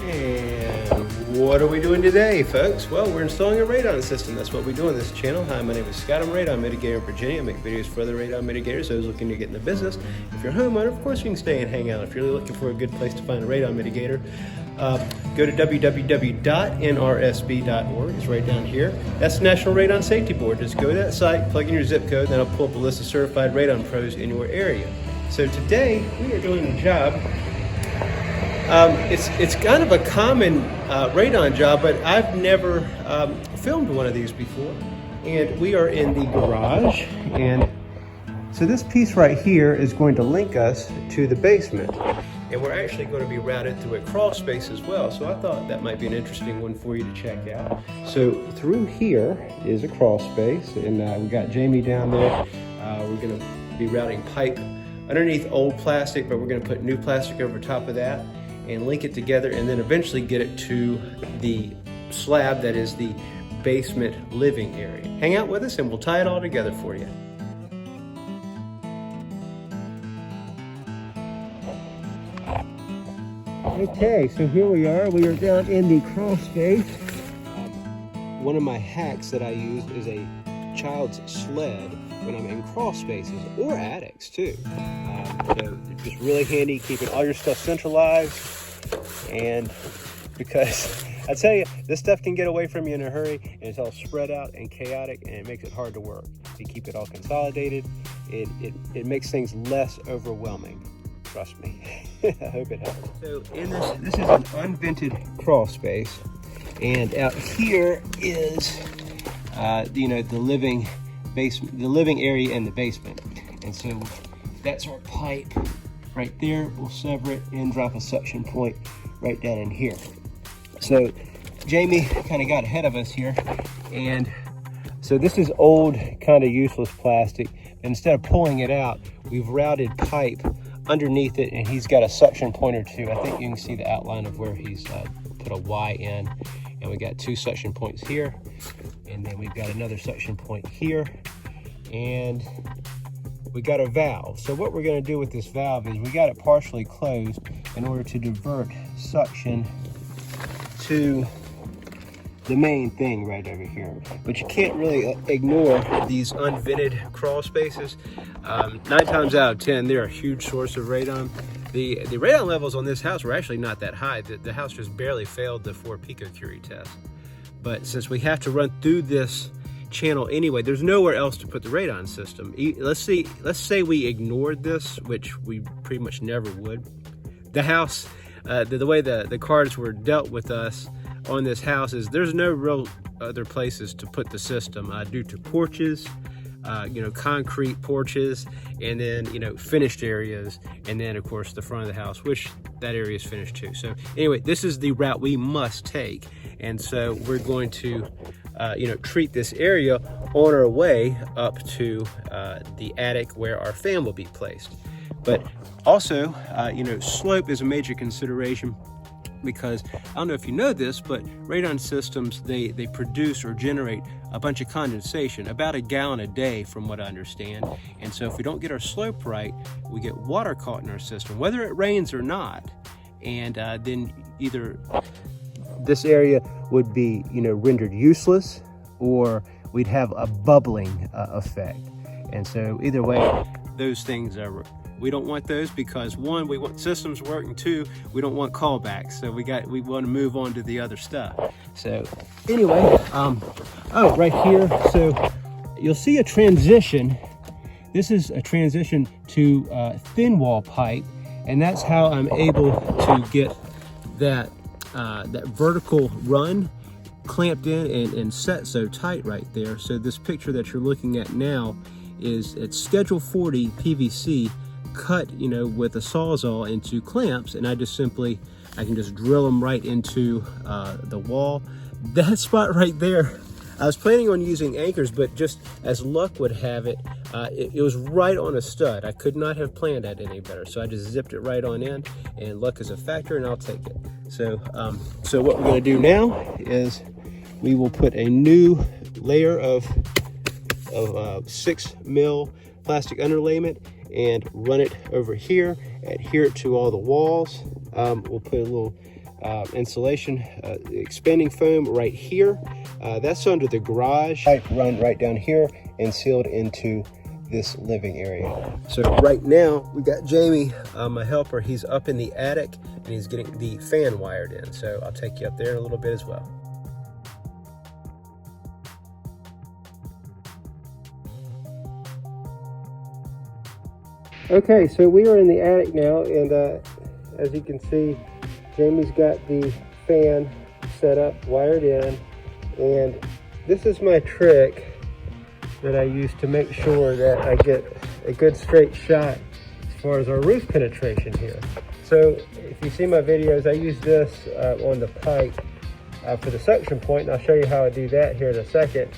And what are we doing today, folks? Well, we're installing a radon system. That's what we do on this channel. Hi, my name is Scott. I'm a radon mitigator in Virginia. I make videos for other radon mitigators, those looking to get in the business. If you're a homeowner, of course you can stay and hang out. If you're really looking for a good place to find a radon mitigator, go to www.nrsb.org. It's right down here. That's the National Radon Safety Board. Just go to that site, plug in your zip code, then I'll pull up a list of certified radon pros in your area. So today we are doing a job. It's kind of a common radon job, but I've never filmed one of these before. And we are in the garage, and so this piece right here is going to link us to the basement. And we're actually going to be routed through a crawl space as well. So I thought that might be an interesting one for you to check out. So through here is a crawl space, and we got Jamie down there. We're going to be routing pipe underneath old plastic, but we're going to put new plastic over top of that and link it together, and then eventually get it to the slab that is the basement living area. Hang out with us and we'll tie it all together for you. Okay, so here we are. We are down in the crawl space. One of my hacks that I use is a child's sled when I'm in crawl spaces, or attics too. So it's just really handy keeping all your stuff centralized, and because I tell you, this stuff can get away from you in a hurry, and it's all spread out and chaotic, and it makes it hard to work. If you keep it all consolidated, it makes things less overwhelming. Trust me. I hope it helps. So in this is an unvented crawl space, and out here is the living basement, the living area in the basement. And so that's our pipe right there. We'll sever it and drop a suction point right down in here. So Jamie kind of got ahead of us here, and so this is old, kind of useless plastic. Instead of pulling it out, we've routed pipe underneath it, and he's got a suction point or two. I think you can see the outline of where he's put a Y in, and we got two suction points here, and then we've got another suction point here, and we got a valve. So what we're going to do with this valve is we got it partially closed in order to divert suction to the main thing right over here. But you can't really ignore these unvented crawl spaces. 9 times out of 10, they're a huge source of radon. The radon levels on this house were actually not that high. The house just barely failed the 4 picocurie test. But since we have to run through this channel anyway, there's nowhere else to put the radon system. Let's say we ignored this, which we pretty much never would. The house, the way the cards were dealt with us on this house is there's no real other places to put the system due to porches, concrete porches, and then finished areas, and then of course the front of the house, which that area is finished too. So anyway, this is the route we must take, and so we're going to treat this area on our way up to the attic where our fan will be placed. But also, slope is a major consideration, because I don't know if you know this, but radon systems, they produce or generate a bunch of condensation, about 1 gallon a day from what I understand. And so if we don't get our slope right, we get water caught in our system, whether it rains or not. And then either this area would be rendered useless, or we'd have a bubbling effect. And so either way, those things are, we don't want those, because 1, we want systems working, 2, we don't want callbacks. So we want to move on to the other stuff. So anyway, right here, so you'll see a transition. This is a transition to thin wall pipe, and that's how I'm able to get that vertical run clamped in and set so tight right there. So this picture that you're looking at now it's schedule 40 PVC cut with a sawzall into clamps, and I can just drill them right into the wall. That spot right there, I was planning on using anchors, but just as luck would have it, it was right on a stud. I could not have planned that any better, so I just zipped it right on in, and luck is a factor, and I'll take it. So what we're going to do now is we will put a new layer of 6 mil plastic underlayment and run it over here, adhere it to all the walls. We'll put a little insulation expanding foam right here. That's under the garage. Pipe run right down here and sealed into this living area. So right now we got Jamie, my helper. He's up in the attic and he's getting the fan wired in. So I'll take you up there in a little bit as well. Okay, so we are in the attic now, and as you can see, Jamie's got the fan set up, wired in, and this is my trick that I use to make sure that I get a good straight shot as far as our roof penetration here. So if you see my videos, I use this on the pipe for the suction point, and I'll show you how I do that here in a second.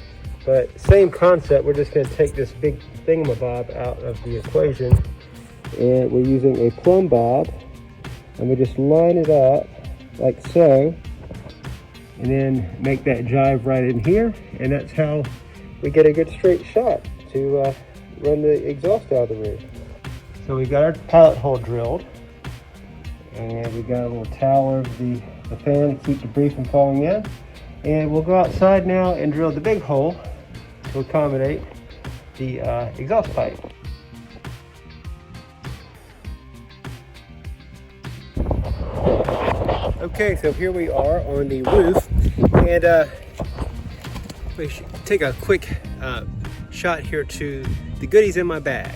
But same concept, we're just going to take this big thingamabob out of the equation, and we're using a plumb bob, and we just line it up like so, and then make that jive right in here, and that's how we get a good straight shot to run the exhaust out of the roof. So we've got our pilot hole drilled, and we've got a little towel over the fan to keep debris from falling in, and we'll go outside now and drill the big hole to accommodate the exhaust pipe. Okay, so here we are on the roof, and we should take a quick shot here to the goodies in my bag,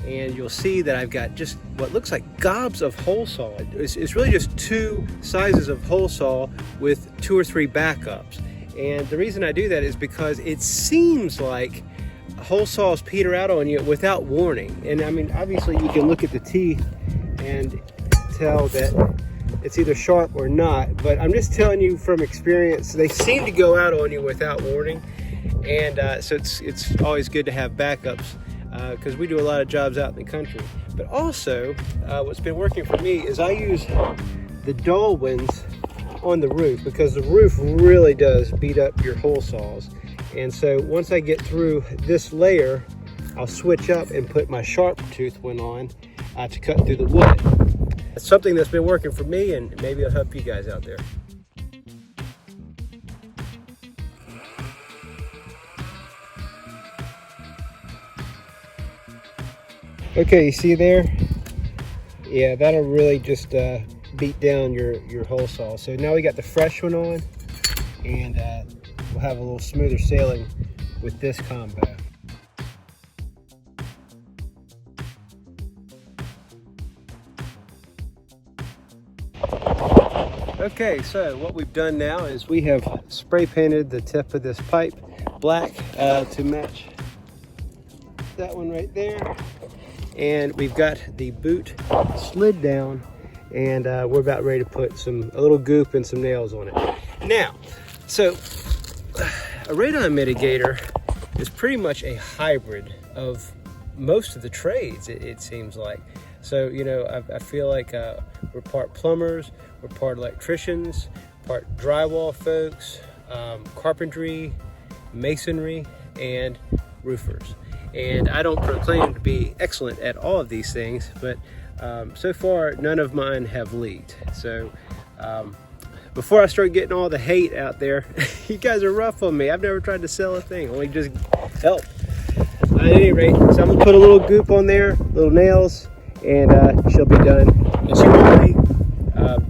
and you'll see that I've got just what looks like gobs of hole saw. It's really just two sizes of hole saw with 2 or 3 backups, and the reason I do that is because it seems like hole saws peter out on you without warning. And I mean, obviously you can look at the teeth and tell that it's either sharp or not, but I'm just telling you from experience, they seem to go out on you without warning. And so it's always good to have backups because we do a lot of jobs out in the country. But also, what's been working for me is I use the dull ones on the roof, because the roof really does beat up your hole saws. And so once I get through this layer, I'll switch up and put my sharp tooth one on to cut through the wood. It's something that's been working for me, and maybe it'll help you guys out there. Okay, you see there? Yeah, that'll really just beat down your hole saw. So now we got the fresh one on, and we'll have a little smoother sailing with this combo. Okay, so what we've done now is we have spray painted the tip of this pipe black to match that one right there. And we've got the boot slid down, and we're about ready to put a little goop and some nails on it. Now, so a radon mitigator is pretty much a hybrid of most of the trades, it seems like. So, you know, I feel like we're part plumbers, we're part electricians, part drywall folks, carpentry, masonry, and roofers. And I don't proclaim to be excellent at all of these things, but so far none of mine have leaked. So before I start getting all the hate out there, you guys are rough on me. I've never tried to sell a thing, only just help. At any rate, so I'm gonna put a little goop on there, little nails, and she'll be done. And she won't be,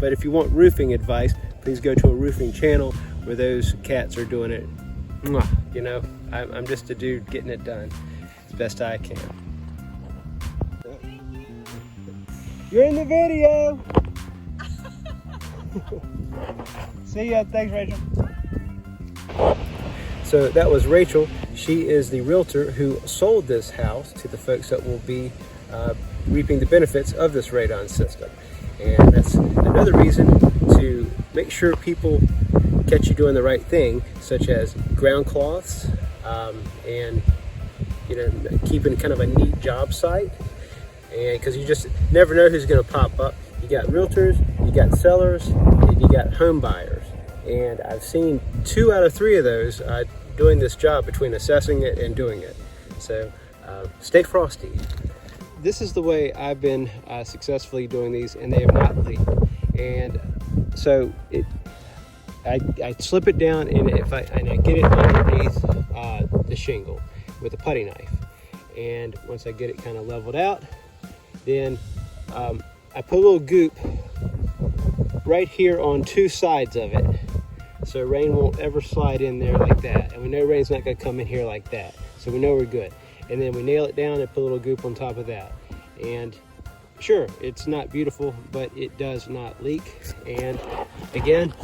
but if you want roofing advice, please go to a roofing channel where those cats are doing it. You know, I'm just a dude getting it done as best I can. You're in the video. See ya. Thanks, Rachel. So that was Rachel. She is the realtor who sold this house to the folks that will be reaping the benefits of this radon system. And that's another reason to make sure people catch you doing the right thing, such as ground cloths, and you know, keeping kind of a neat job site. And because you just never know who's going to pop up. You got realtors, you got sellers, and you got home buyers. And I've seen 2 out of 3 of those doing this job between assessing it and doing it. So stay frosty. This is the way I've been successfully doing these, and they have not leaked. And So I slip it down, and I get it underneath the shingle with a putty knife. And once I get it kind of leveled out, then I put a little goop right here on two sides of it, so rain won't ever slide in there like that. And we know rain's not going to come in here like that, so we know we're good. And then we nail it down and put a little goop on top of that. And sure, it's not beautiful, but it does not leak. And again,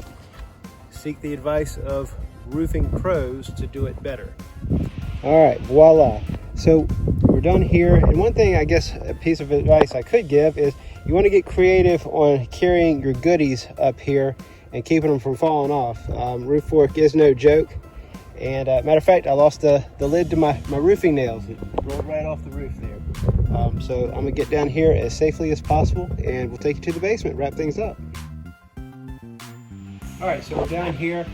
seek the advice of roofing pros to do it better. All right, voila. So we're done here. And one thing, I guess, a piece of advice I could give is you want to get creative on carrying your goodies up here and keeping them from falling off. Roof work is no joke. And matter of fact, I lost the lid to my roofing nails. It rolled right off the roof there. So I'm gonna get down here as safely as possible, and we'll take you to the basement, wrap things up. All right, so we're down here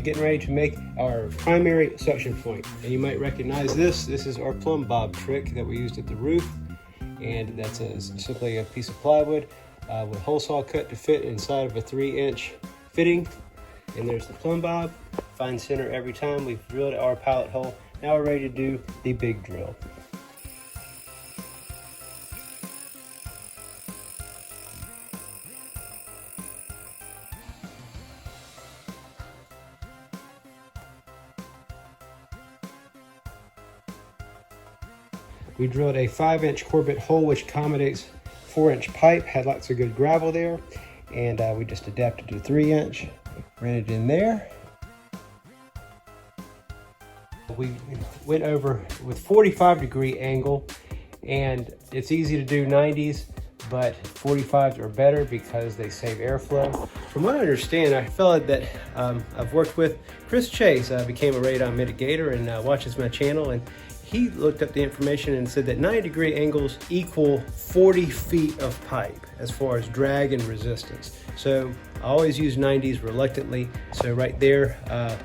getting ready to make our primary suction point. And you might recognize this. This is our plumb bob trick that we used at the roof. And that's simply a piece of plywood with a hole saw cut to fit inside of a 3-inch fitting. And there's the plumb bob, find center every time. We've drilled our pilot hole. Now we're ready to do the big drill. We drilled a 5-inch Corbett hole, which accommodates 4-inch pipe, had lots of good gravel there. And we just adapted to 3-inch, ran it in there. We went over with 45-degree angle, and it's easy to do 90s, but 45s are better because they save airflow. From what I understand, a fellow that I've worked with, Chris Chase, became a radon mitigator and watches my channel, and he looked up the information and said that 90-degree angles equal 40 feet of pipe as far as drag and resistance. So I always use 90s reluctantly. So right there,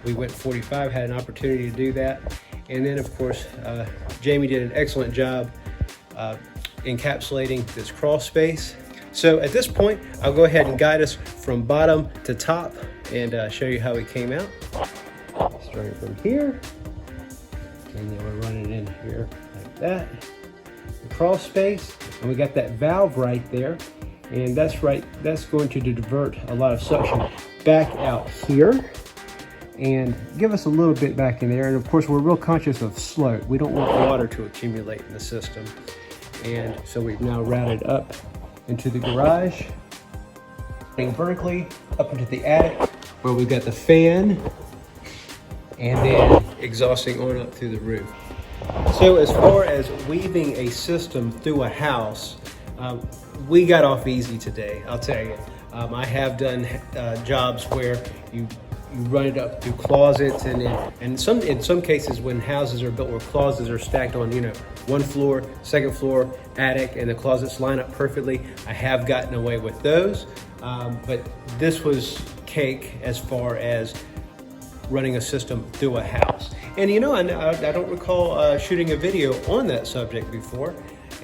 we went 45, had an opportunity to do that. And then of course, Jamie did an excellent job encapsulating this crawl space. So at this point, I'll go ahead and guide us from bottom to top and show you how it came out. Starting from here. And then we're running in here like that. The crawl space, and we got that valve right there. And that's going to divert a lot of suction back out here and give us a little bit back in there. And of course, we're real conscious of slope. We don't want water to accumulate in the system. And so we've now routed up into the garage, and vertically up into the attic where we've got the fan, and then exhausting on up through the roof. So as far as weaving a system through a house, we got off easy today, I'll tell you. I have done jobs where you run it up through closets, and in some cases when houses are built where closets are stacked on, one floor, second floor, attic, and the closets line up perfectly, I have gotten away with those. But this was cake as far as running a system through a house. And I don't recall shooting a video on that subject before,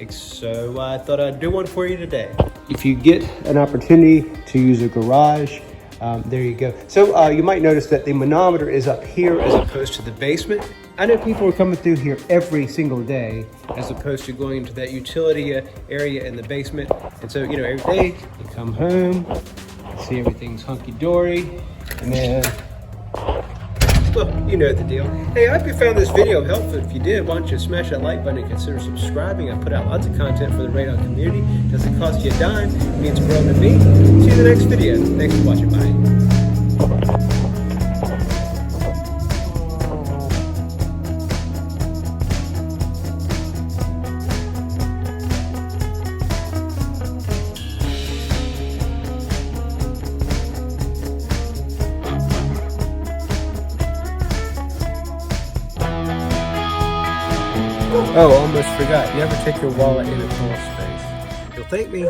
so I thought I'd do one for you today. If you get an opportunity to use a garage, there you go. So you might notice that the manometer is up here as opposed to the basement. I know people are coming through here every single day as opposed to going into that utility area in the basement. And so, every day you come home, see everything's hunky-dory, and then, well, you know the deal. Hey, I hope you found this video helpful. If you did, why don't you smash that like button and consider subscribing. I put out lots of content for the Radon community. Doesn't cost you a dime. It means a world to me. See you in the next video. Thanks for watching. Bye. Oh, almost forgot. You ever take your wallet in a crawl space? You'll thank me.